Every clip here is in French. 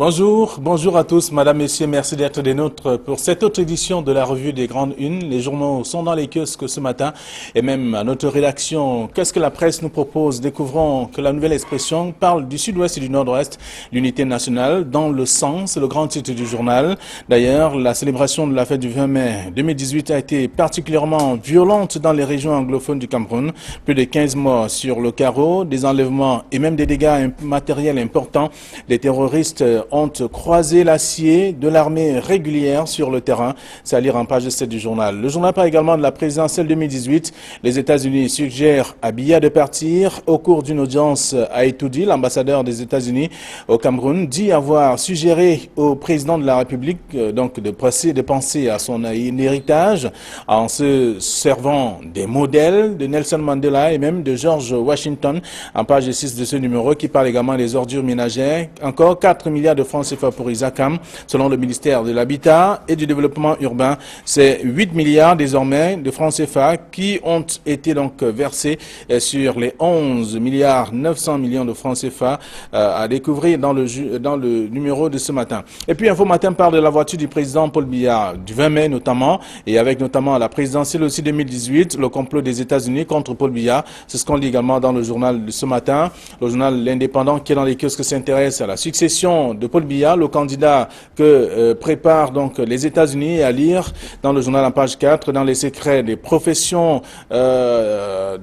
Bonjour à tous, madame, messieurs, merci d'être des nôtres pour cette autre édition de la revue des grandes unes. Les journaux sont dans les kiosques ce matin et même à notre rédaction. Qu'est-ce que la presse nous propose? Découvrons que la nouvelle expression parle du sud-ouest et du nord-ouest, l'unité nationale dans le sang, c'est le grand titre du journal. D'ailleurs, la célébration de la fête du 20 mai 2018 a été particulièrement violente dans les régions anglophones du Cameroun. Plus de 15 morts sur le carreau, des enlèvements et même des dégâts matériels importants. Les terroristes ont croisé l'acier de l'armée régulière sur le terrain. C'est à lire en page 7 du journal. Le journal parle également de la présidentielle 2018. Les États-Unis suggèrent à Biya de partir. Au cours d'une audience à Etoudi, l'ambassadeur des États-Unis au Cameroun dit avoir suggéré au président de la République de penser à son héritage en se servant des modèles de Nelson Mandela et même de George Washington en page 6 de ce numéro qui parle également des ordures ménagères. Encore 4 milliards de francs CFA pour Isacam, selon le ministère de l'Habitat et du Développement urbain. C'est 8 milliards désormais de francs CFA qui ont été donc versés sur les 11 milliards 900 millions de francs CFA à découvrir dans le numéro de ce matin. Et puis Info Matin parle de la voiture du président Paul Biya du 20 mai notamment et avec notamment la présidentielle aussi 2018, le complot des États-Unis contre Paul Biya. C'est ce qu'on lit également dans le journal de ce matin. Le journal L'Indépendant qui est dans les kiosques s'intéresse à la succession de Paul Biya, le candidat que préparent donc les États-Unis, à lire dans le journal en page 4, dans les secrets des professions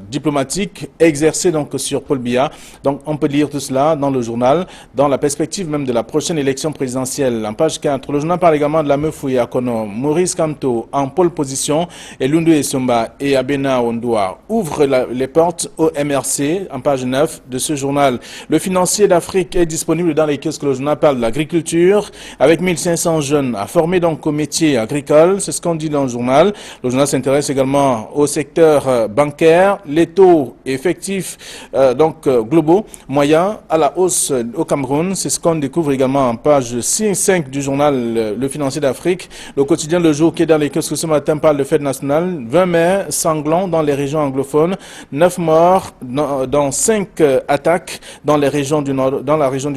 diplomatiques exercées donc sur Paul Biya. Donc on peut lire tout cela dans le journal, dans la perspective même de la prochaine élection présidentielle. En page 4, le journal parle également de la Meufouya Kono. Maurice Kamto en pole position et Lundu Esomba et Abena Ondoa ouvrent les portes au MRC en page 9 de ce journal. Le financier d'Afrique est disponible dans les kiosques. Le journal parle de l'agriculture avec 1500 jeunes à former donc au métier agricole. C'est ce qu'on dit dans le journal. Le journal s'intéresse également au secteur bancaire. Les taux effectifs globaux moyens à la hausse au Cameroun. C'est ce qu'on découvre également en page 5 du journal Le Financier d'Afrique. Le quotidien Le Jour qui est dans les kiosques ce matin parle de fête nationale. 20 mai sanglant dans les régions anglophones. 9 morts dans 5 attaques dans la région du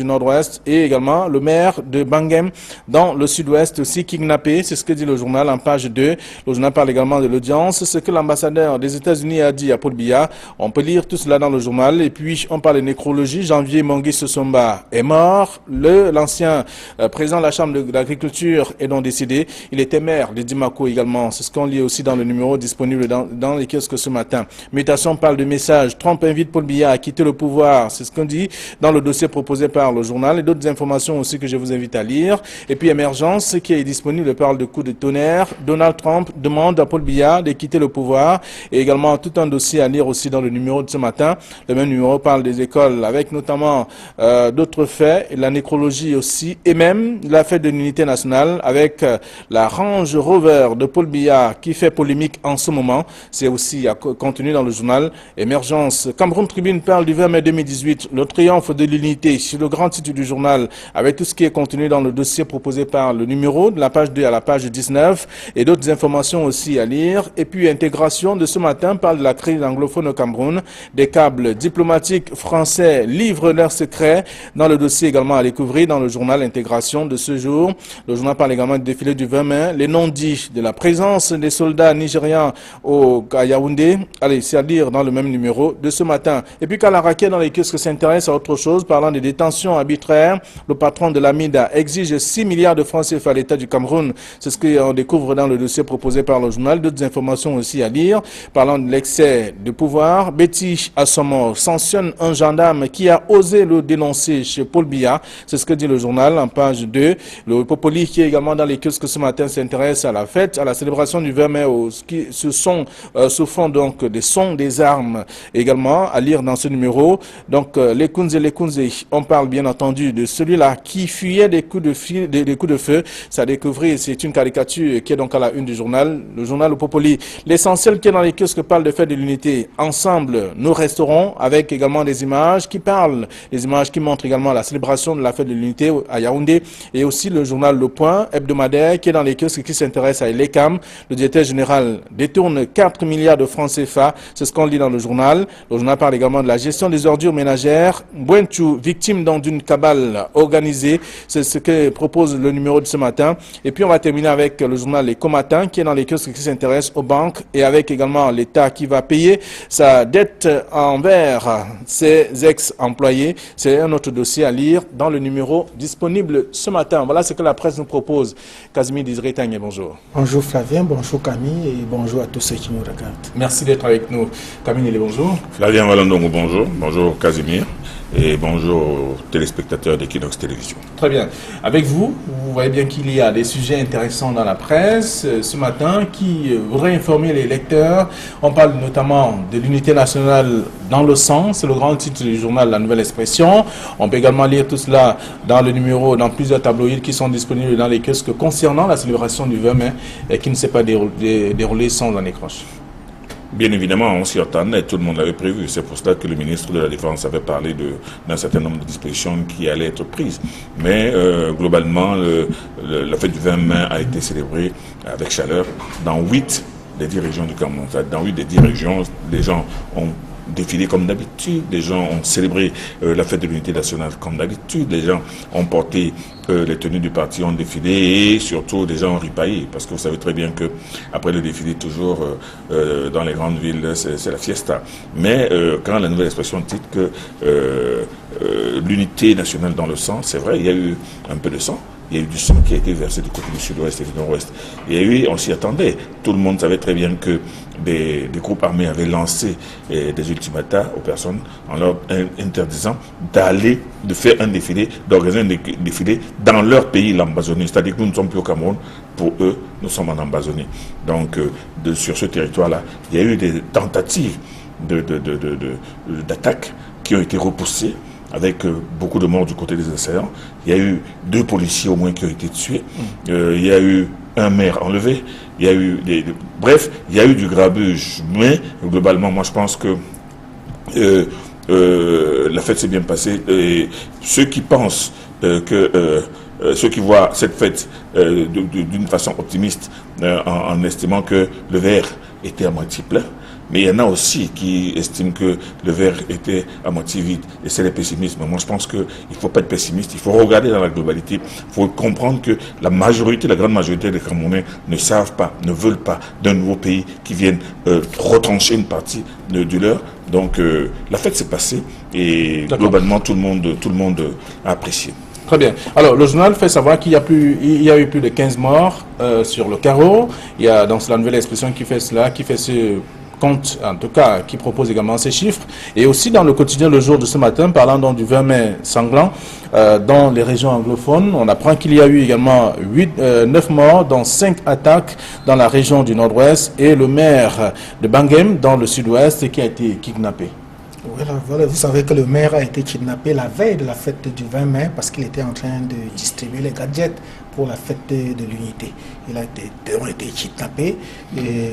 nord-ouest et également le maire de Bangem dans le sud-ouest aussi kidnappé. C'est ce que dit le journal en page 2. Le journal parle également de l'audience. Ce que l'ambassadeur des États-Unis a dit à Paul Biya. On peut lire tout cela dans le journal. Et puis on parle de nécrologie. Janvier Mongui Sosomba est mort. L'ancien président de la Chambre d'agriculture est donc décédé. Il était maire de Dimako également. C'est ce qu'on lit aussi dans le numéro disponible dans les kiosques ce matin. Mutation parle de message. Trump invite Paul Biya à quitter le pouvoir. C'est ce qu'on dit dans le dossier proposé par le journal et d'autres informations aussi que je vous invite à lire. Et puis Émergence qui est disponible parle de coup de tonnerre. Donald Trump demande à Paul Biya de quitter le pouvoir et également tout un dossier à lire aussi dans le numéro de ce matin. Le même numéro parle des écoles avec notamment d'autres faits, la nécrologie aussi et même la fête de l'unité nationale avec la Range Rover de Paul Biya qui fait polémique en ce moment. C'est aussi contenu dans le journal Émergence. Cameroun Tribune parle du 20 mai 2018, le triomphe de l'unité sur le grand titre du journal avec tout ce qui est contenu dans le dossier proposé par le numéro de la page 2 à la page 19 et d'autres informations aussi à lire. Et puis intégration de ce matin parle de la crise anglophone au Cameroun. Des câbles diplomatiques français livrent leurs secrets dans le dossier également à découvrir dans le journal Intégration de ce jour. Le journal parle également du défilé du 20 mai, les non-dits de la présence des soldats nigérians à Yaoundé. Allez, c'est à lire dans le même numéro de ce matin. Et puis Kalaraké dans les kiosques s'intéresse à autre chose, parlant des détentions arbitraires. Le patron de l'AMIDA exige 6 milliards de francs CFA à l'État du Cameroun. C'est ce qu'on découvre dans le dossier proposé par le journal. D'autres informations aussi à lire. Parlant de l'excès de pouvoir, Betty Assomo sanctionne un gendarme qui a osé le dénoncer chez Paul Biya. C'est ce que dit le journal en page 2. Le Popoli qui est également dans les kiosques ce matin s'intéresse à la fête, à la célébration du 20 mai, ce fond donc des sons des armes également à lire dans ce numéro. Donc les Kunze et les Kunze, on parle bien entendu de celui-là qui fuyait des coups de feu. Ça a découvert, c'est une caricature qui est donc à la une du journal, le journal Le Popoli. L'essentiel qui est dans les kiosques parle de fête de l'unité. Ensemble, nous resterons avec également des images qui parlent, des images qui montrent également la célébration de la fête de l'unité à Yaoundé et aussi le journal Le Point hebdomadaire qui est dans les kiosques qui s'intéresse à l'ECAM. Le directeur général détourne 4 milliards de francs CFA. C'est ce qu'on lit dans le journal. Le journal parle également de la gestion des ordures ménagères. Bouentou, victime d'une cabale organisée organisé. C'est ce que propose le numéro de ce matin. Et puis on va terminer avec le journal Les Comatins qui est dans les kiosques qui s'intéressent aux banques et avec également l'État qui va payer sa dette envers ses ex-employés. C'est un autre dossier à lire dans le numéro disponible ce matin. Voilà ce que la presse nous propose. Casimir Désiré Tangé, bonjour. Bonjour Flavien, bonjour Camille et bonjour à tous ceux qui nous regardent. Merci d'être avec nous. Camille, bonjour. Flavien Valandongo, bonjour. Bonjour Casimir. Et bonjour aux téléspectateurs d'Equinox Télévision. Très bien. Avec vous, vous voyez bien qu'il y a des sujets intéressants dans la presse ce matin qui voudraient informer les lecteurs. On parle notamment de l'unité nationale dans le sang, c'est le grand titre du journal La Nouvelle Expression. On peut également lire tout cela dans le numéro, dans plusieurs tabloïds qui sont disponibles dans les kiosques concernant la célébration du 20 mai et qui ne s'est pas déroulée sans un écroche. Bien évidemment, on s'y attendait, tout le monde l'avait prévu. C'est pour cela que le ministre de la Défense avait parlé d'un certain nombre de dispositions qui allaient être prises. Mais globalement, la fête du 20 mai a été célébrée avec chaleur dans 8 des 10 régions du Cameroun. Dans 8 des 10 régions, les gens ont défilé comme d'habitude, les gens ont célébré la fête de l'unité nationale comme d'habitude, les gens ont porté les tenues du parti, ont défilé et surtout les gens ont ripaillé parce que vous savez très bien que après le défilé toujours dans les grandes villes c'est la fiesta. Mais quand la Nouvelle Expression dit que l'unité nationale dans le sang, c'est vrai, il y a eu un peu de sang. Il y a eu du sang qui a été versé du côté du sud-ouest et du nord-ouest. Et oui, on s'y attendait. Tout le monde savait très bien que des groupes armés avaient lancé des ultimatas aux personnes en leur interdisant de faire un défilé, d'organiser un défilé dans leur pays, l'Ambazonie. C'est-à-dire que nous ne sommes plus au Cameroun. Pour eux, nous sommes en Ambazonie. Donc, sur ce territoire-là, il y a eu des tentatives d'attaques qui ont été repoussées, avec beaucoup de morts du côté des assaillants. Il y a eu 2 policiers au moins qui ont été tués. Il y a eu un maire enlevé. Il y a eu bref, il y a eu du grabuge. Mais globalement, moi je pense que la fête s'est bien passée. Et ceux qui pensent ceux qui voient cette fête d'une façon optimiste en estimant que le verre était à moitié plein, mais il y en a aussi qui estiment que le verre était à moitié vide. Et c'est le pessimisme. Moi, je pense qu'il ne faut pas être pessimiste. Il faut regarder dans la globalité. Il faut comprendre que la grande majorité des Camerounais ne savent pas, ne veulent pas d'un nouveau pays qui vienne retrancher une partie du leur. Donc, la fête s'est passée et globalement, tout le monde a apprécié. Très bien. Alors, le journal fait savoir qu'il y a eu plus de 15 morts sur le carreau. Il y a donc La Nouvelle Expression qui fait cela, qui fait ce compte, en tout cas, qui propose également ces chiffres. Et aussi dans le quotidien Le Jour de ce matin, parlant donc du 20 mai sanglant, dans les régions anglophones, on apprend qu'il y a eu également 9 morts, dont 5 attaques dans la région du nord-ouest et le maire de Bangem dans le sud-ouest qui a été kidnappé. Voilà, vous savez que le maire a été kidnappé la veille de la fête du 20 mai parce qu'il était en train de distribuer les gadgets pour la fête de l'unité. Il a été kidnappé. Et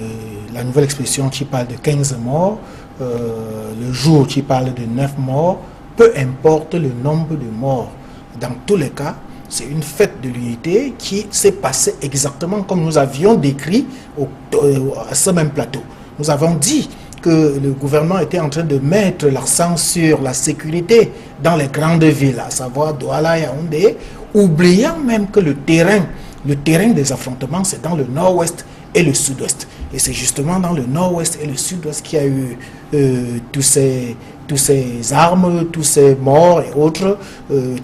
la Nouvelle Expression qui parle de 15 morts, le Jour qui parle de 9 morts, peu importe le nombre de morts. Dans tous les cas, c'est une fête de l'unité qui s'est passée exactement comme nous avions décrit à ce même plateau. Nous avons dit que le gouvernement était en train de mettre l'accent sur la sécurité dans les grandes villes, à savoir Douala et Yaoundé, oubliant même que le terrain des affrontements, c'est dans le nord-ouest et le sud-ouest. Et c'est justement dans le nord-ouest et le sud-ouest qu'il y a eu tous ces armes, tous ces morts et autres,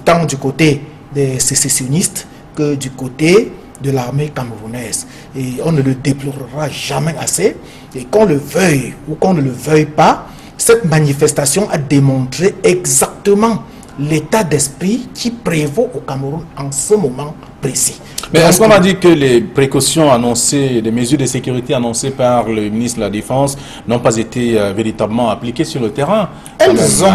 tant du côté des sécessionnistes que du côté de l'armée camerounaise. Et on ne le déplorera jamais assez. Et qu'on le veuille ou qu'on ne le veuille pas, cette manifestation a démontré exactement l'état d'esprit qui prévaut au Cameroun en ce moment précis. Mais est-ce qu'on va dire que les précautions annoncées, les mesures de sécurité annoncées par le ministre de la Défense n'ont pas été véritablement appliquées sur le terrain?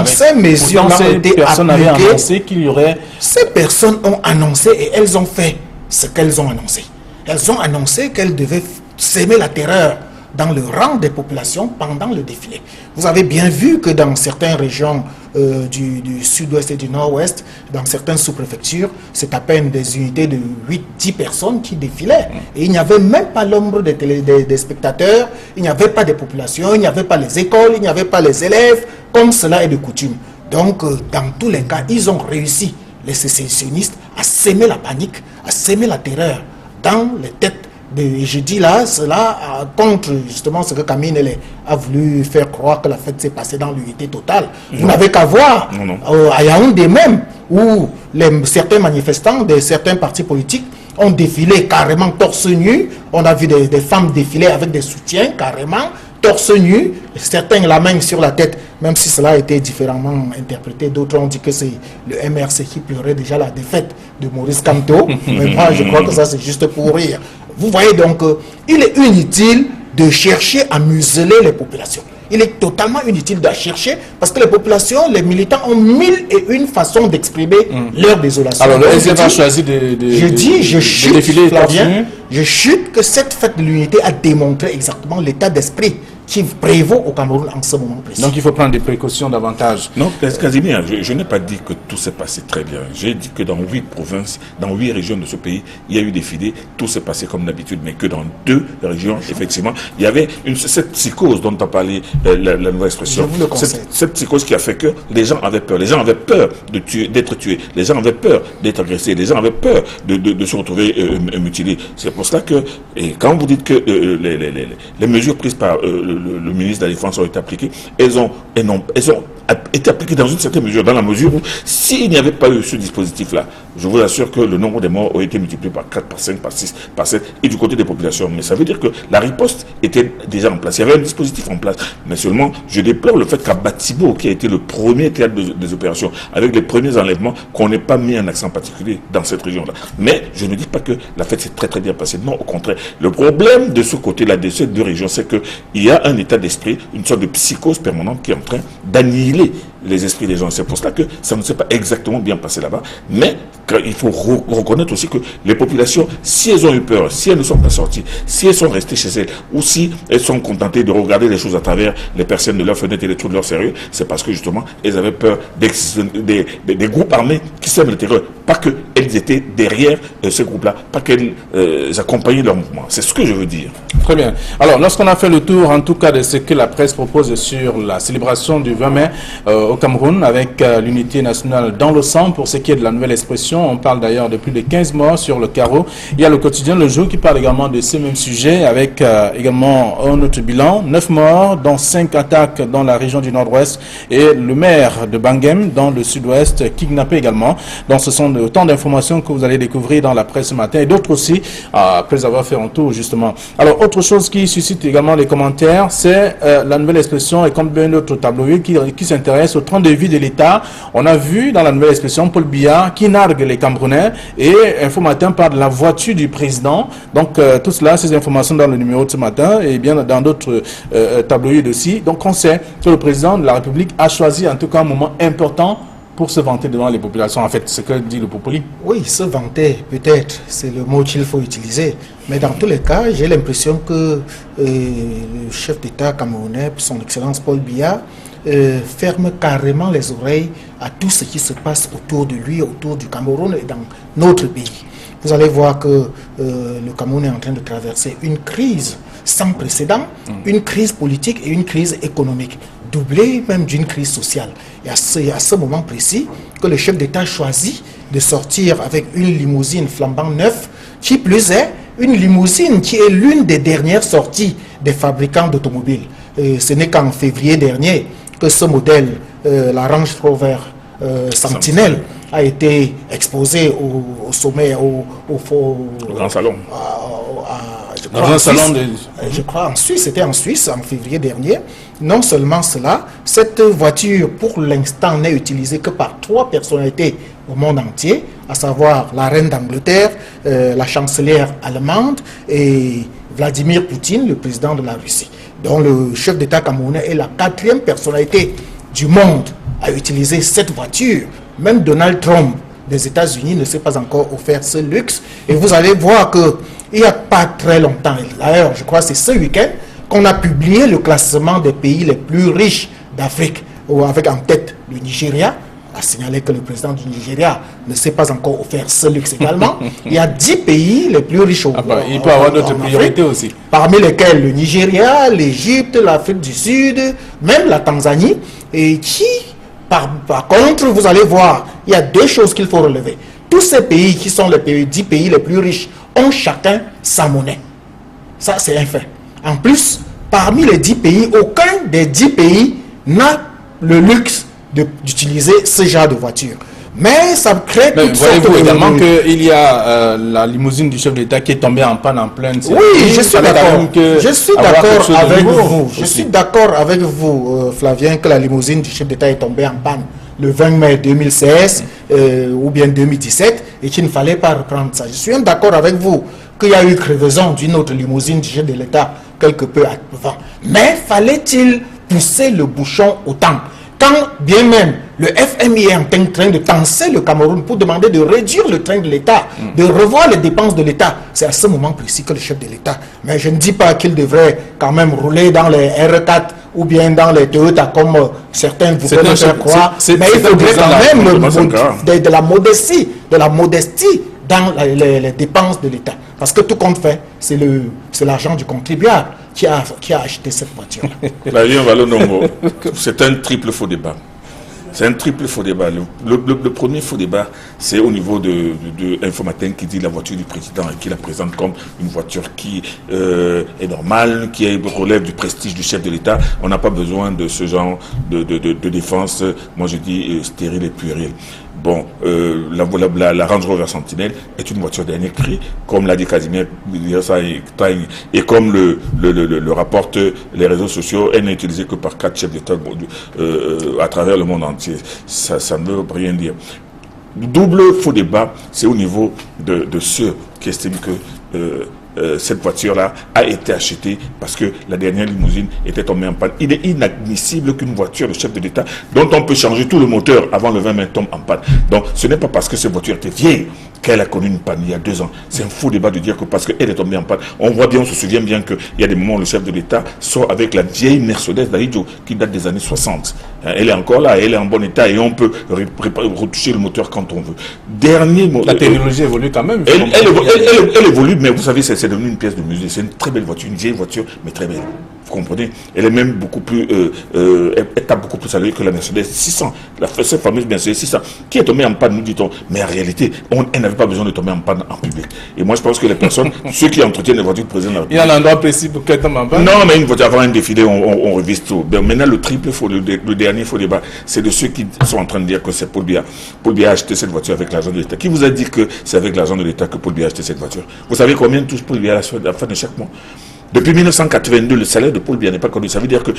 Ces mesures ont été personnes avaient annoncé qu'il y aurait... Ces personnes ont annoncé et elles ont fait ce qu'elles ont annoncé. Elles ont annoncé qu'elles devaient s'aimer la terreur dans le rang des populations pendant le défilé. Vous avez bien vu que dans certaines régions du sud-ouest et du nord-ouest, dans certaines sous-préfectures, c'est à peine des unités de 8-10 personnes qui défilaient. Et il n'y avait même pas l'ombre des spectateurs, il n'y avait pas des populations, il n'y avait pas les écoles, il n'y avait pas les élèves, comme cela est de coutume. Donc, dans tous les cas, ils ont réussi les sécessionnistes, à s'aimer la panique, à s'aimer la terreur dans les têtes. Et je dis là, cela contre justement ce que Kamine a voulu faire croire que la fête s'est passée dans l'unité totale. Vous n'avez qu'à voir à Yaoundé même, où certains manifestants de certains partis politiques ont défilé carrément torse nu. On a vu des femmes défiler avec des soutiens carrément torse nu, certains la main sur la tête, même si cela a été différemment interprété. D'autres ont dit que c'est le MRC qui pleurait déjà la défaite de Maurice Kamto. Mais moi, je crois que ça, c'est juste pour rire. Vous voyez donc, il est inutile de chercher à museler les populations. Il est totalement inutile de chercher parce que les populations, les militants ont 1001 façons d'exprimer leur désolation. Alors, le SDF a choisi je chute, Flavien, je chute que cette fête de l'unité a démontré exactement l'état d'esprit qui prévaut au Cameroun en ce moment précis. Donc il faut prendre des précautions davantage. Non, Casimir, je n'ai pas dit que tout s'est passé très bien. J'ai dit que dans 8 provinces, dans 8 régions de ce pays, il y a eu des défilés, tout s'est passé comme d'habitude, mais que dans 2 régions, effectivement, il y avait cette psychose dont a parlé la nouvelle expression. Je vous le conseille. Cette psychose qui a fait que les gens avaient peur. Les gens avaient peur d'être tués. Les gens avaient peur d'être agressés. Les gens avaient peur de se retrouver mutilés. C'est pour cela que, et quand vous dites que les mesures prises par le ministre de la Défense ont été appliquées, elles ont été appliquées dans une certaine mesure, dans la mesure où s'il n'y avait pas eu ce dispositif-là, je vous assure que le nombre de morts aurait été multiplié par 4, par 5, par 6, par 7, et du côté des populations. Mais ça veut dire que la riposte était déjà en place. Il y avait un dispositif en place. Mais seulement, je déplore le fait qu'à Batibo, qui a été le premier théâtre des opérations, avec les premiers enlèvements, qu'on n'ait pas mis un accent particulier dans cette région-là. Mais je ne dis pas que la fête s'est très très bien passée. Non, au contraire. Le problème de ce côté-là, de ces 2 régions, c'est qu'il y a un état d'esprit, une sorte de psychose permanente qui est en train d'annihiler les esprits des gens. C'est pour cela que ça ne s'est pas exactement bien passé là-bas. Mais il faut reconnaître aussi que les populations, si elles ont eu peur, si elles ne sont pas sorties, si elles sont restées chez elles, ou si elles sont contentées de regarder les choses à travers les personnes de leur fenêtre et les trous de leur sérieux, c'est parce que justement, elles avaient peur des groupes armés qui sèment le terreur. Pas qu'elles étaient derrière ces groupes-là, pas qu'elles accompagnaient leur mouvement. C'est ce que je veux dire. Très bien. Alors, lorsqu'on a fait le tour, en tout cas, de ce que la presse propose sur la célébration du 20 mai au Cameroun, avec l'unité nationale dans le sang, pour ce qui est de la nouvelle expression, on parle d'ailleurs de plus de 15 morts sur le carreau. Il y a le quotidien Le Jour qui parle également de ces mêmes sujets, avec également un autre bilan, 9 morts, dont 5 attaques dans la région du Nord-Ouest, et le maire de Bangem, dans le Sud-Ouest, kidnappé également. Donc, ce sont autant d'informations que vous allez découvrir dans la presse ce matin, et d'autres aussi, après avoir fait un tour, justement. Alors, autre chose qui suscite également les commentaires, c'est la nouvelle expression, et comme bien d'autres tabloïds qui s'intéressent au train de vie de l'État. On a vu dans la nouvelle expression Paul Biya qui nargue les Camerounais, et Info Matin parle de la voiture du président. Donc, tout cela, ces informations dans le numéro de ce matin, et bien dans d'autres tabloïds aussi. Donc, on sait que le président de la République a choisi en tout cas un moment important pour se vanter devant les populations. En fait, c'est ce que dit le Popoli. Oui, se vanter, peut-être, c'est le mot qu'il faut utiliser. Mais dans tous les cas, j'ai l'impression que le chef d'État camerounais, son Excellence Paul Biya, ferme carrément les oreilles à tout ce qui se passe autour de lui, autour du Cameroun et dans notre pays. Vous allez voir que le Cameroun est en train de traverser une crise sans précédent, une crise politique et une crise économique, doublée même d'une crise sociale. Et c'est à ce moment précis que le chef d'État choisit de sortir avec une limousine flambant neuf, qui plus est, une limousine qui est l'une des dernières sorties des fabricants d'automobiles. Ce n'est qu'en février dernier que ce modèle, la Range Rover Sentinel, a été exposé au sommet, au Grand Salon. Je crois en Suisse, c'était en Suisse en février dernier. Non seulement cela, cette voiture pour l'instant n'est utilisée que par 3 personnalités au monde entier, à savoir la reine d'Angleterre, la chancelière allemande et Vladimir Poutine, le président de la Russie, dont le chef d'État camerounais est la 4e personnalité du monde à utiliser cette voiture. Même Donald Trump des États-Unis ne s'est pas encore offert ce luxe. Et vous allez voir qu'il n'y a pas très longtemps, d'ailleurs, je crois que c'est ce week-end, qu'on a publié le classement des pays les plus riches d'Afrique, avec en tête le Nigeria. A signalé que le président du Nigeria ne s'est pas encore offert ce luxe également. Il y a 10 pays les plus riches il peut avoir d'autres priorités aussi. Parmi lesquels le Nigeria, l'Égypte, l'Afrique du Sud, même la Tanzanie, et qui, par contre, vous allez voir, il y a deux choses qu'il faut relever. Tous ces pays qui sont les 10 pays les plus riches ont chacun sa monnaie. Ça, c'est un fait. En plus, parmi les 10 pays, aucun des 10 pays n'a le luxe d'utiliser ce genre de voiture. Mais ça crée toute sorte voyez-vous également qu'il y a la limousine du chef d'État qui est tombée en panne en pleine. Oui, je suis d'accord. Je suis d'accord avec vous. Je suis d'accord avec vous, Flavien, que la limousine du chef d'État est tombée en panne le 20 mai 2016 ou bien 2017 et qu'il ne fallait pas reprendre ça. Je suis même d'accord avec vous qu'il y a eu crevaison d'une autre limousine du chef de l'État quelque peu avant. Mais fallait-il pousser le bouchon autant? Quand bien même le FMI est en train de tenser le Cameroun pour demander de réduire le train de l'État, de revoir les dépenses de l'État, c'est à ce moment précis que le chef de l'État, mais je ne dis pas qu'il devrait quand même rouler dans les R4 ou bien dans les Toyota comme certains voudraient faire croire, mais il faudrait quand même de la modestie dans les dépenses de l'État. Parce que tout compte fait, c'est l'argent du contribuable qui a acheté cette voiture. C'est un triple faux débat. C'est un triple faux débat. Le premier faux débat, c'est au niveau de Infomatin qui dit la voiture du président et qui la présente comme une voiture qui est normale, qui relève du prestige du chef de l'État. On n'a pas besoin de ce genre de défense, moi je dis stérile et puérile. Bon, la Range Rover Sentinelle est une voiture dernier cri, comme l'a dit Casimir, et comme le rapportent les réseaux sociaux, elle n'est utilisée que par 4 chefs d'État à travers le monde entier. Ça ne veut rien dire. Double faux débat, c'est au niveau de ceux qui estiment que cette voiture-là a été achetée parce que la dernière limousine était tombée en panne. Il est inadmissible qu'une voiture de chef de l'État, dont on peut changer tout le moteur avant le 20 mai, tombe en panne. Donc ce n'est pas parce que cette voiture était vieille qu'elle a connu une panne il y a 2 ans. C'est un faux débat de dire que parce qu'elle est tombée en panne. On voit bien, on se souvient bien qu'il y a des moments où le chef de l'État sort avec la vieille Mercedes d'Aïdjo qui date des années 60. Elle est encore là, elle est en bon état et on peut retoucher le moteur quand on veut. La technologie évolue quand même. Elle évolue, mais vous savez, c'est devenu une pièce de musée. C'est une très belle voiture, une vieille voiture, mais très belle. Vous comprenez? Elle est même beaucoup plus, elle tape beaucoup plus à l'œil que la Mercedes 600, cette fameuse Mercedes 600, qui est tombée en panne, nous dit-on. Mais en réalité, elle n'avait pas besoin de tomber en panne en public. Et moi, je pense que les personnes, ceux qui entretiennent les voitures du président de la République. Il y a un endroit précis pour qu'elle tombe en panne? Non, mais une voiture avant un défilé, on revise tout. Maintenant, le triple faux, le dernier faux débat, c'est de ceux qui sont en train de dire que c'est Paul Biya. Paul Biya a acheté cette voiture avec l'argent de l'État. Qui vous a dit que c'est avec l'argent de l'État que Paul Biya a acheté cette voiture? Vous savez combien touche Paul Biya à la fin de chaque mois? Depuis 1982, le salaire de Paul Biya n'est pas connu. Ça veut dire que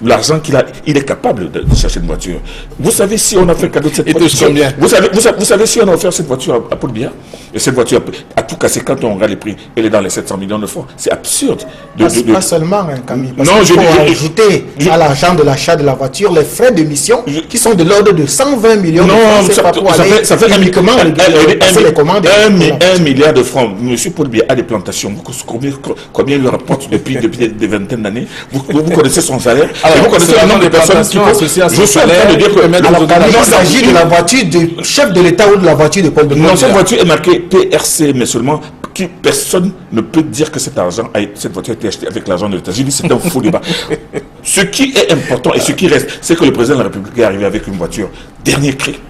l'argent qu'il a, il est capable de chercher une voiture. Vous savez si on a fait cadeau de cette voiture? Vous savez si on a offert cette voiture à Paul Biya? Et cette voiture a tout cassé quand on regarde les prix. Elle est dans les 700 millions de francs. C'est absurde. Pas seulement, Camille. Parce qu'il faut ajouter à l'argent de l'achat de la voiture les frais d'émission qui sont de l'ordre de 120 millions de francs. Ça fait uniquement les commandes. 1 milliard de francs. Monsieur Paul Biya a des plantations. Combien il lui rapporte depuis des vingtaines d'années? Vous connaissez son salaire. Alors, vous connaissez le nombre de personnes qui associées à son salaire. Il s'agit de la voiture du chef de l'État ou de la voiture de Paul Biya? Non, cette voiture est marquée PRC, mais seulement personne ne peut dire que cette voiture a été achetée avec l'argent de l'État. J'ai dit c'est un faux débat. Ce qui est important et ce qui reste, c'est que le président de la République est arrivé avec une voiture dernier cri,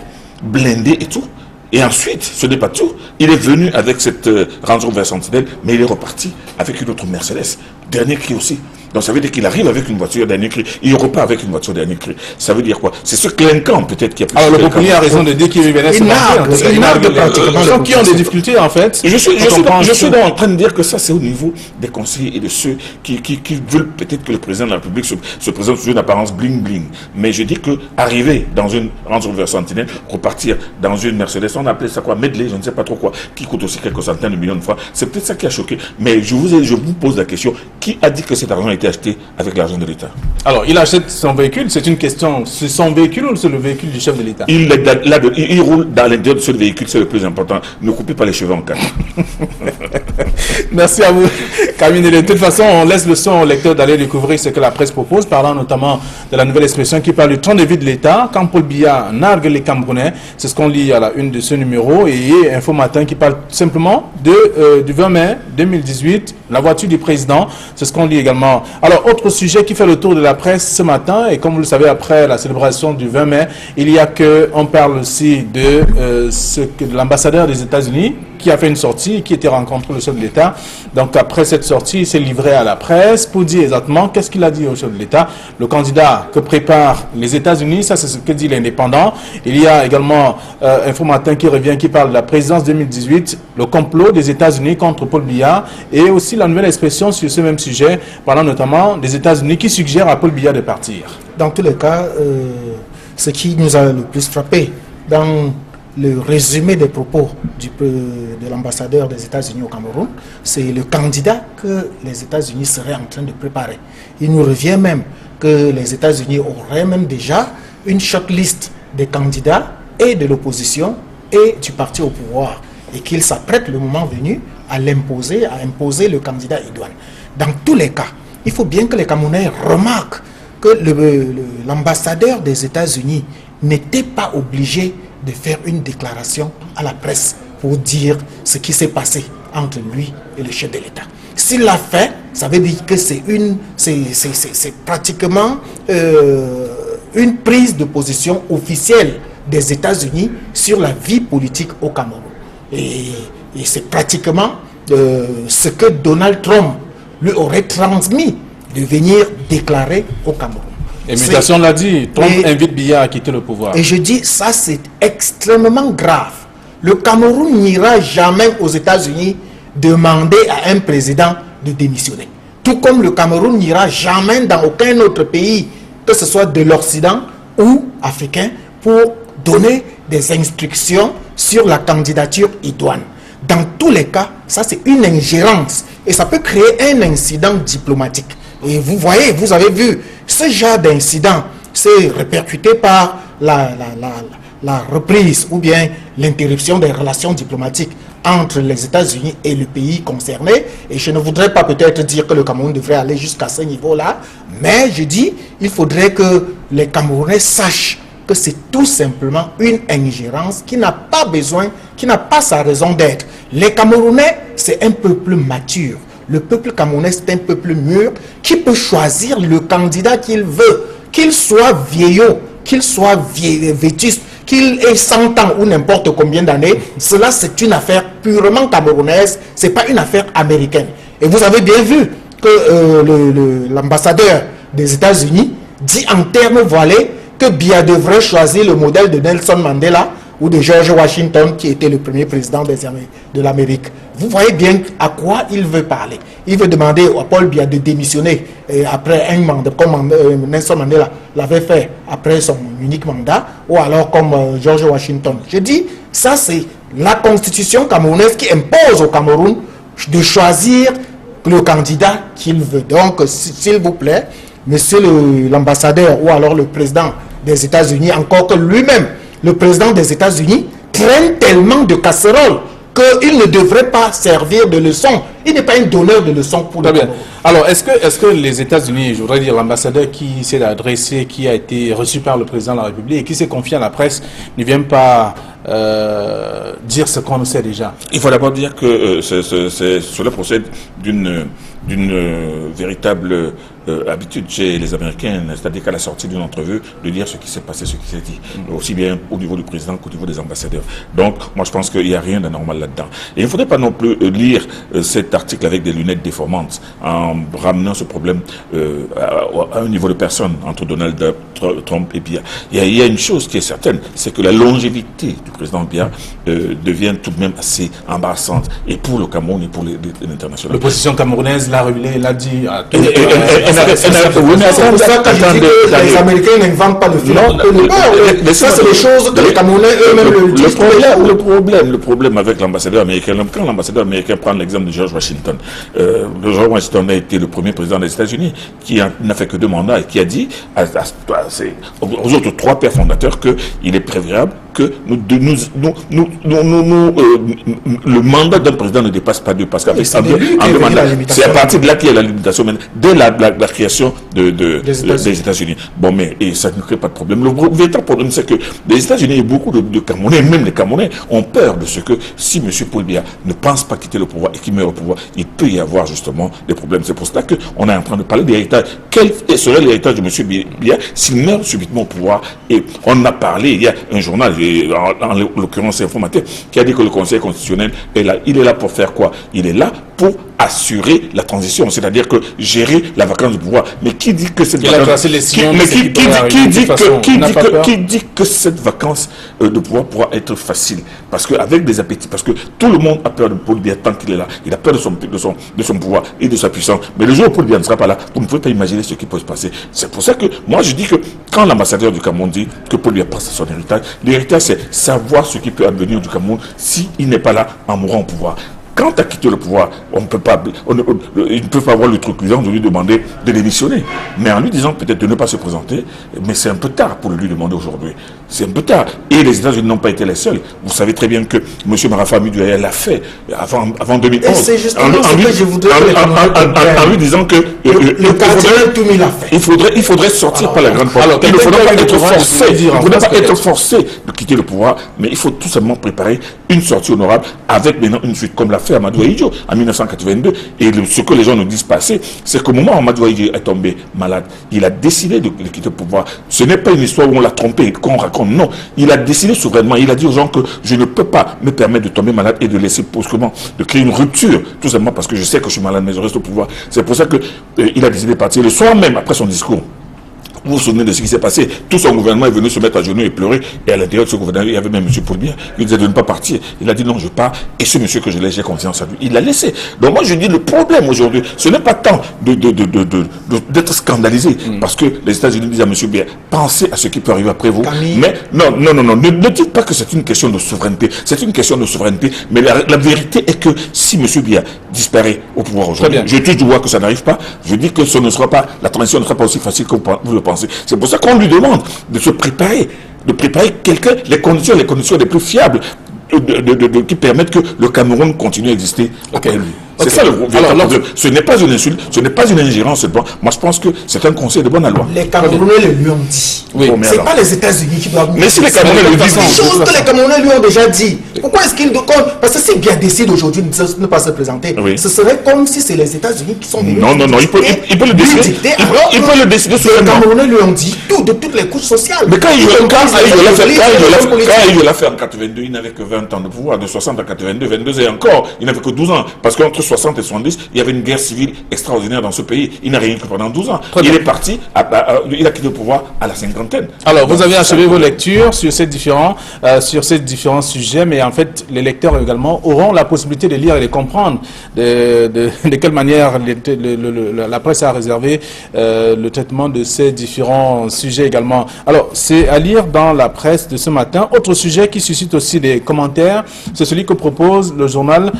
blindée et tout. Et ensuite, ce n'est pas tout. Il est venu avec cette Range Rover Sentinelle, mais il est reparti avec une autre Mercedes, dernier cri aussi. Donc ça veut dire qu'il arrive avec une voiture dernier cri, il repart avec une voiture dernier cri. Ça veut dire quoi? C'est ce clinquant peut-être qui a pu... Alors le Populi a raison de dire qu'il revenait se battre. Il nargue pratiquement. Ceux qui ont des difficultés en fait. Je suis donc en train de dire que ça c'est au niveau des conseillers et de ceux qui veulent peut-être que le président de la République se présente sous une apparence bling bling. Mais je dis que arriver dans une Range Rover Sentinelle, repartir dans une Mercedes, on appelait ça quoi, Medley, je ne sais pas trop quoi, qui coûte aussi quelques centaines de millions de francs. C'est peut-être ça qui a choqué. Mais je vous pose la question, qui a dit que cet argent a été acheté avec l'argent de l'État? Alors, il achète son véhicule, c'est une question, c'est son véhicule ou c'est le véhicule du chef de l'État? Il roule dans l'intérieur de ce véhicule, c'est le plus important. Ne coupez pas les cheveux en quatre. Merci à vous, Camille. De toute façon, on laisse le son au lecteur d'aller découvrir ce que la presse propose, parlant notamment de la nouvelle expression qui parle du train de vie de l'État. Quand Paul Biya nargue les Camerounais, c'est ce qu'on lit à la une de ce numéro. Et Info Matin qui parle simplement du 20 mai 2018, la voiture du président. C'est ce qu'on lit également. Alors, autre sujet qui fait le tour de la presse ce matin, et comme vous le savez, après la célébration du 20 mai, il y a on parle aussi de l'ambassadeur des États-Unis qui a fait une sortie, qui était rencontré le chef de l'État. Donc après cette sortie, il s'est livré à la presse pour dire exactement qu'est-ce qu'il a dit au chef de l'État. Le candidat que préparent les États-Unis, ça c'est ce que dit l'Indépendant. Il y a également Info Matin qui revient, qui parle de la présidence 2018, le complot des États-Unis contre Paul Biya, et aussi la nouvelle expression sur ce même sujet, parlant notamment des États-Unis qui suggèrent à Paul Biya de partir. Dans tous les cas, ce qui nous a le plus frappé dans le résumé des propos de l'ambassadeur des États-Unis au Cameroun, c'est le candidat que les États-Unis seraient en train de préparer. Il nous revient même que les États-Unis auraient même déjà une shortlist des candidats et de l'opposition et du parti au pouvoir, et qu'ils s'apprêtent le moment venu à imposer le candidat idoine. Dans tous les cas, il faut bien que les Camerounais remarquent que l'ambassadeur des États-Unis n'était pas obligé de faire une déclaration à la presse pour dire ce qui s'est passé entre lui et le chef de l'État. S'il l'a fait, ça veut dire que c'est pratiquement une prise de position officielle des États-Unis sur la vie politique au Cameroun. Et c'est pratiquement ce que Donald Trump lui aurait transmis de venir déclarer au Cameroun. Et Mutation l'a dit, Trump invite Biya à quitter le pouvoir. Et je dis, ça c'est extrêmement grave. Le Cameroun n'ira jamais aux États-Unis demander à un président de démissionner. Tout comme le Cameroun n'ira jamais dans aucun autre pays, que ce soit de l'Occident ou africain, pour donner des instructions sur la candidature idoine. Dans tous les cas, ça c'est une ingérence et ça peut créer un incident diplomatique. Et vous voyez, vous avez vu, ce genre d'incident s'est répercuté par la reprise ou bien l'interruption des relations diplomatiques entre les États-Unis et le pays concerné. Et je ne voudrais pas peut-être dire que le Cameroun devrait aller jusqu'à ce niveau-là, mais je dis, il faudrait que les Camerounais sachent que c'est tout simplement une ingérence qui n'a pas besoin, qui n'a pas sa raison d'être. Les Camerounais, c'est un peuple mature. Le peuple camerounais, c'est un peuple mûr qui peut choisir le candidat qu'il veut, qu'il soit vieillot, qu'il soit vétuste, qu'il ait 100 ans ou n'importe combien d'années. Cela, c'est une affaire purement camerounaise, ce n'est pas une affaire américaine. Et vous avez bien vu que l'ambassadeur des États-Unis dit en termes voilés que Biya devrait choisir le modèle de Nelson Mandela ou de George Washington, qui était le premier président de l'Amérique. Vous voyez bien à quoi il veut parler. Il veut demander à Paul Biya de démissionner après un mandat, comme Nelson Mandela l'avait fait après son unique mandat, ou alors comme George Washington. Je dis, ça c'est la constitution camerounaise qui impose au Cameroun de choisir le candidat qu'il veut. Donc, s'il vous plaît, monsieur l'ambassadeur ou alors le président des États-Unis, encore que lui-même, le président des États-Unis, traîne tellement de casseroles qu'il ne devrait pas servir de leçon. Il n'est pas un donneur de leçons pour le Cameroun. Alors, est-ce que les États-Unis, je voudrais dire l'ambassadeur qui s'est adressé, qui a été reçu par le président de la République et qui s'est confié à la presse, ne vient pas dire ce qu'on sait déjà? Il faut d'abord dire que cela procède d'une véritable habitude chez les Américains, c'est-à-dire qu'à la sortie d'une entrevue, de dire ce qui s'est passé, ce qui s'est dit, aussi bien au niveau du président qu'au niveau des ambassadeurs. Donc, moi je pense qu'il n'y a rien d'anormal là-dedans. Et il ne faudrait pas non plus lire cet article avec des lunettes déformantes, en ramenant ce problème à un niveau de personne entre Donald Trump et Biya. Il y a une chose qui est certaine, c'est que la longévité du président Biya devient tout de même assez embarrassante, et pour le Cameroun et pour l'international. L'opposition camerounaise l'a révélé, l'a dit à tout c'est pour ça que je dis que les Américains n'inventent pas le film. Mais ça, c'est des choses que les Camerounais eux-mêmes le disent. Le problème avec l'ambassadeur américain, quand l'ambassadeur américain prend l'exemple de George Washington, George Washington a été le premier président des États-Unis qui n'a fait que 2 mandats et qui a dit aux autres 3 pères fondateurs qu'il est préférable que le mandat d'un président ne dépasse pas 2, parce qu'avec c'est à partir de là qu'il y a la limitation, dès la création des États-Unis. Bon, mais ça ne crée pas de problème. Le véritable problème, c'est que les États-Unis et beaucoup de Camerounais, même les Camerounais, ont peur de ce que si M. Paul Biya ne pense pas quitter le pouvoir et qu'il meurt au pouvoir, il peut y avoir justement des problèmes. C'est pour cela qu'on est en train de parler d'héritage. Quel serait l'héritage de M. Biya s'il meurt subitement au pouvoir? Et on a parlé, il y a un journal, en l'occurrence informateur, qui a dit que le Conseil constitutionnel est là. Il est là pour faire quoi? Il est là pour assurer la transition, c'est-à-dire que gérer la vacance du pouvoir. Mais qui dit que cette vacance, qui dit que cette vacance de pouvoir pourra être facile? Parce qu'avec des appétits, parce que tout le monde a peur de Paul Biya tant qu'il est là, il a peur de son pouvoir et de sa puissance. Mais le jour où Paul Biya ne sera pas là, vous ne pouvez pas imaginer ce qui peut se passer. C'est pour ça que moi je dis que quand l'ambassadeur du Cameroun dit que Paul Biya passe à son héritage, l'héritage c'est savoir ce qui peut advenir du Cameroun s'il n'est pas là en mourant au pouvoir. Quand tu as quitté le pouvoir, il ne peut pas avoir le truc de lui demander de démissionner. Mais en lui disant peut-être de ne pas se présenter, mais c'est un peu tard pour lui demander aujourd'hui. C'est un peu tard. Et les États-Unis n'ont pas été les seuls. Vous savez très bien que M. Marafa Amidouaya l'a fait avant 2011. Et c'est justement ce que je voudrais en lui disant que le cardinal Toumi l'a fait. Il faudrait sortir par la grande porte. Il ne faudrait pas être forcé. Il ne faudrait pas être forcé de quitter le pouvoir, mais il faut tout simplement préparer une sortie honorable avec maintenant une suite, comme l'a fait Amadou Ahidjo en 1982. Et ce que les gens nous disent passer, c'est qu'au moment où Amadou Ahidjo est tombé malade, il a décidé de quitter le pouvoir. Ce n'est pas une histoire où on l'a trompé, qu'on raconte. Non, il a décidé souverainement. Il a dit aux gens que je ne peux pas me permettre de tomber malade et de laisser brusquement, de créer une rupture, tout simplement parce que je sais que je suis malade, mais je reste au pouvoir. C'est pour ça qu'il a décidé de partir le soir même après son discours. Vous vous souvenez de ce qui s'est passé? Tout son gouvernement est venu se mettre à genoux et pleurer. Et à l'intérieur de ce gouvernement, il y avait même M. Paul Biya. Il disait de ne pas partir. Il a dit non, je pars. Et ce monsieur que je laisse, j'ai confiance en lui. Il l'a laissé. Donc moi, je dis le problème aujourd'hui, ce n'est pas tant d'être scandalisé. Parce que les États-Unis disent à M. Biya, pensez à ce qui peut arriver après vous. Mais non. Ne dites pas que c'est une question de souveraineté. C'est une question de souveraineté. Mais la vérité est que si M. Biya disparaît au pouvoir aujourd'hui, je touche du bois que ça n'arrive pas. Je dis que ce ne sera pas, la transition ne sera pas aussi facile que vous le pensez. C'est pour ça qu'on lui demande de se préparer, quelqu'un, les conditions les plus fiables qui permettent que le Cameroun continue à exister après lui. C'est ça le problème. Ce n'est pas une insulte, ce n'est pas une ingérence. Moi, je pense que c'est un conseil de bonne loi. Les Camerounais le lui ont dit. Oui, c'est pas les États-Unis qui doivent. Mais si les Camerounais le disent, des choses que les Camerounais lui ont déjà dit. Pourquoi est-ce qu'il parce que si bien décide aujourd'hui de ne pas se présenter, ce serait comme si c'est les États-Unis qui sont venus. Non, il peut le décider. Il peut le décider sur les Camerounais lui ont dit tout de toutes les couches sociales. Mais quand il l'a fait en 82, il n'avait que 20 ans de pouvoir, de 60 à 82, 22 et encore, il n'avait que 12 ans, parce qu'entre 60 et 70, il y avait une guerre civile extraordinaire dans ce pays. Il n'a rien que pendant 12 ans. Il est parti, il a quitté le pouvoir à la cinquantaine. Alors, vous avez achevé vos lectures sur ces différents sujets, mais en fait, les lecteurs également auront la possibilité de lire et de comprendre de quelle manière la presse a réservé le traitement de ces différents sujets également. Alors, c'est à lire dans la presse de ce matin. Autre sujet qui suscite aussi des commentaires, c'est celui que propose le journal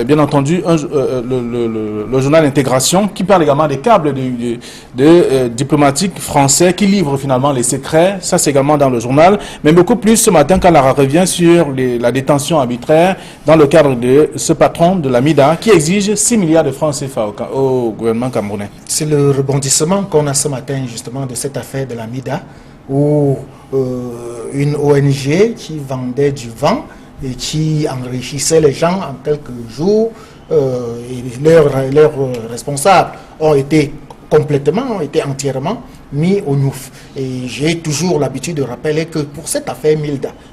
bien entendu le journal Intégration, qui parle également des câbles de diplomatiques français qui livrent finalement les secrets. Ça, c'est également dans le journal. Mais beaucoup plus ce matin quand Lara revient sur la détention arbitraire dans le cadre de ce patron de la MIDA qui exige 6 milliards de francs CFA au gouvernement camerounais. C'est le rebondissement qu'on a ce matin justement de cette affaire de la MIDA où une ONG qui vendait du vent et qui enrichissait les gens en quelques jours, et leurs responsables ont été entièrement mis au nouf. Et j'ai toujours l'habitude de rappeler que pour cette affaire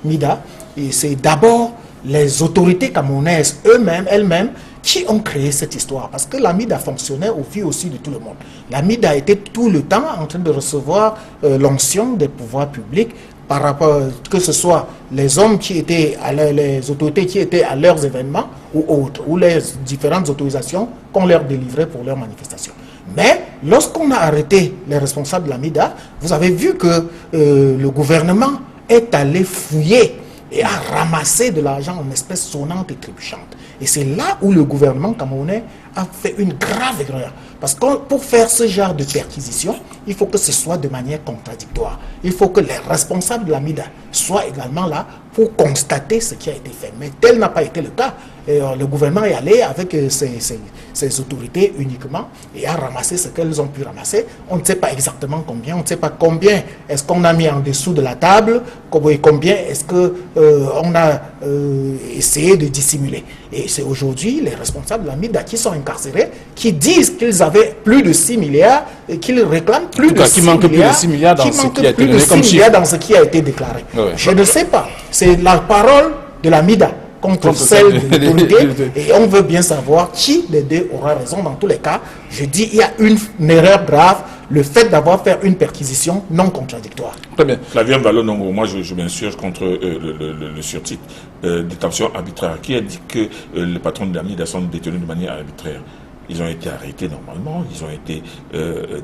MIDA, c'est d'abord les autorités camerounaises elles-mêmes qui ont créé cette histoire. Parce que la MIDA fonctionnait au vu aussi de tout le monde. La MIDA était tout le temps en train de recevoir l'onction des pouvoirs publics par rapport, que ce soit les hommes qui étaient, les autorités qui étaient à leurs événements ou autres, ou les différentes autorisations qu'on leur délivrait pour leurs manifestations. Mais lorsqu'on a arrêté les responsables de la MIDA, vous avez vu que le gouvernement est allé fouiller et a ramassé de l'argent en espèces sonnantes et trébuchantes. Et c'est là où le gouvernement camerounais a fait une grave erreur. Parce que pour faire ce genre de perquisition, il faut que ce soit de manière contradictoire. Il faut que les responsables de la MIDA soient également là pour constater ce qui a été fait. Mais tel n'a pas été le cas. Et, le gouvernement est allé avec ses autorités uniquement et a ramassé ce qu'elles ont pu ramasser. On ne sait pas exactement combien, on ne sait pas combien est-ce qu'on a mis en dessous de la table, combien est-ce qu'on a essayé de dissimuler. Et c'est aujourd'hui les responsables de la MIDA qui sont incarcérés, qui disent qu'ils avaient plus de 6 milliards et qu'ils réclament plus de 6 milliards. Plus de 6 milliards dans ce qui a été donné comme chiffre. Dans ce qui a été déclaré. Ouais. Je ne sais pas. C'est la parole de la MIDA contre celle de l'autorité, et on veut bien savoir qui des deux aura raison. Dans tous les cas, je dis il y a une erreur grave, le fait d'avoir fait une perquisition non contradictoire. Très bien. Flavien Vallon-Nongo, moi je m'insurge contre le surtitre détention arbitraire. Qui a dit que les patrons de la MIDA sont détenus de manière arbitraire? Ils ont été arrêtés normalement, ils ont été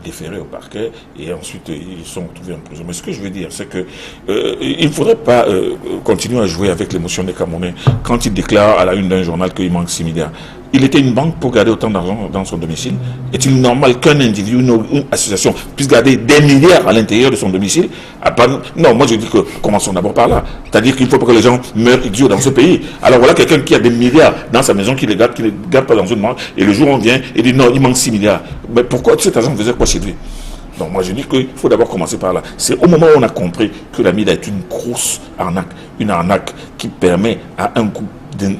déférés au parquet et ensuite ils sont retrouvés en prison. Mais ce que je veux dire, c'est que il ne faudrait pas continuer à jouer avec l'émotion des Camerounais quand ils déclarent à la une d'un journal qu'il manque 6 milliards. Il était une banque pour garder autant d'argent dans son domicile. Est-il normal qu'un individu, une association puisse garder des milliards à l'intérieur de son domicile? Non, moi je dis que commençons d'abord par là. C'est-à-dire qu'il ne faut pas que les gens meurent idiots dans ce pays. Alors voilà quelqu'un qui a des milliards dans sa maison, qui ne les garde pas dans une banque, et le jour où on vient et dit non, il manque 6 milliards. Mais pourquoi cet argent faisait quoi chez lui? Donc moi je dis qu'il faut d'abord commencer par là. C'est au moment où on a compris que la MIDA est une grosse arnaque, une arnaque qui permet à un groupe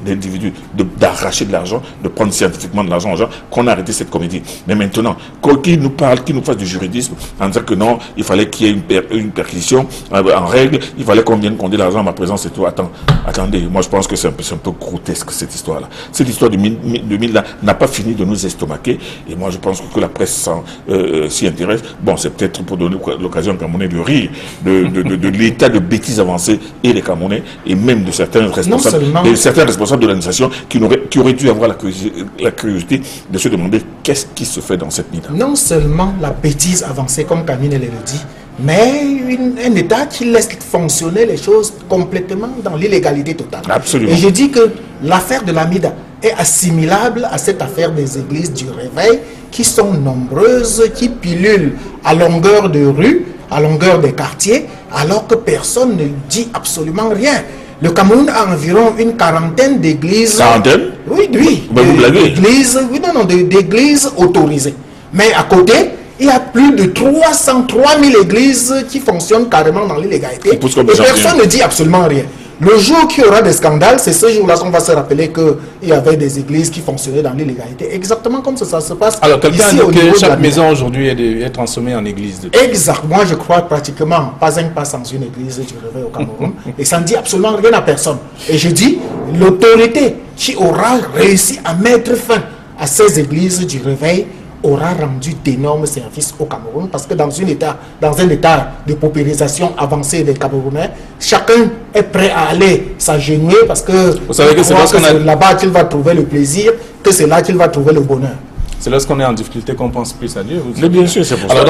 d'individus d'arracher de l'argent, de prendre scientifiquement de l'argent aux gens, qu'on a arrêté cette comédie. Mais maintenant, qui nous parle, qui nous fasse du juridisme, en disant que non, il fallait qu'il y ait une perquisition en règle, il fallait qu'on vienne compter l'argent à ma présence et tout. Attendez, moi je pense que c'est un peu grotesque cette histoire-là. Cette histoire de 2000 n'a pas fini de nous estomaquer, et moi je pense que la presse s'y intéresse. Bon, c'est peut-être pour donner l'occasion aux Camerounais de rire de l'état de bêtises avancées et des Camerounais, et même de certains responsables, responsables de l'administration qui auraient dû avoir la curiosité de se demander qu'est-ce qui se fait dans cette MIDA. Non seulement la bêtise avancée, comme Camille le dit, mais un État qui laisse fonctionner les choses complètement dans l'illégalité totale. Absolument. Et je dis que l'affaire de la MIDA est assimilable à cette affaire des églises du réveil, qui sont nombreuses, qui pilulent à longueur de rue, à longueur des quartiers, alors que personne ne dit absolument rien. Le Cameroun a environ une quarantaine d'églises. Quarantaine? Oui, oui. D'églises autorisées. Mais à côté, il y a plus de 303 000 églises qui fonctionnent carrément dans l'illégalité. Et personne ne dit absolument rien. Le jour qu'il y aura des scandales, c'est ce jour-là qu'on va se rappeler qu'il y avait des églises qui fonctionnaient dans l'illégalité. Exactement comme ça se passe. Alors, quelqu'un a dit que chaque maison aujourd'hui est transformée en église. Exact. Moi, je crois pratiquement pas un pas sans une église du réveil au Cameroun. Et ça ne dit absolument rien à personne. Et je dis, l'autorité qui aura réussi à mettre fin à ces églises du réveil aura rendu d'énormes services au Cameroun, parce que dans un état de paupérisation avancée des Camerounais, chacun est prêt à aller s'agenouiller parce que vous savez que c'est là-bas qu'il va trouver le plaisir, que c'est là qu'il va trouver le bonheur. C'est lorsqu'on est en difficulté qu'on pense plus à Dieu. Mais bien sûr, c'est pour ça.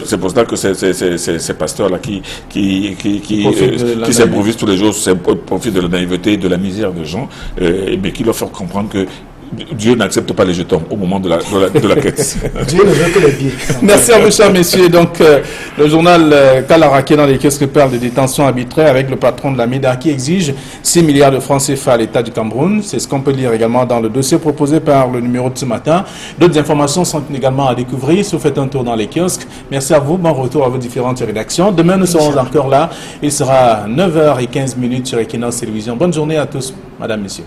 C'est pour ça que ces pasteurs-là qui s'improvisent tous les jours, profitent de la naïveté, de la misère des gens, mais qui leur font comprendre que Dieu n'accepte pas les jetons au moment de la quête. Dieu ne veut que les pieds. Merci à vous, chers messieurs. Donc, le journal Kalaraké dans les kiosques parle de détention arbitraire avec le patron de la MIDA qui exige 6 milliards de francs CFA à l'État du Cameroun. C'est ce qu'on peut lire également dans le dossier proposé par le numéro de ce matin. D'autres informations sont également à découvrir si vous faites un tour dans les kiosques. Merci à vous. Bon retour à vos différentes rédactions. Demain, nous serons encore là. Il sera 9h15 sur Equinox Télévision. Bonne journée à tous, madame, messieurs.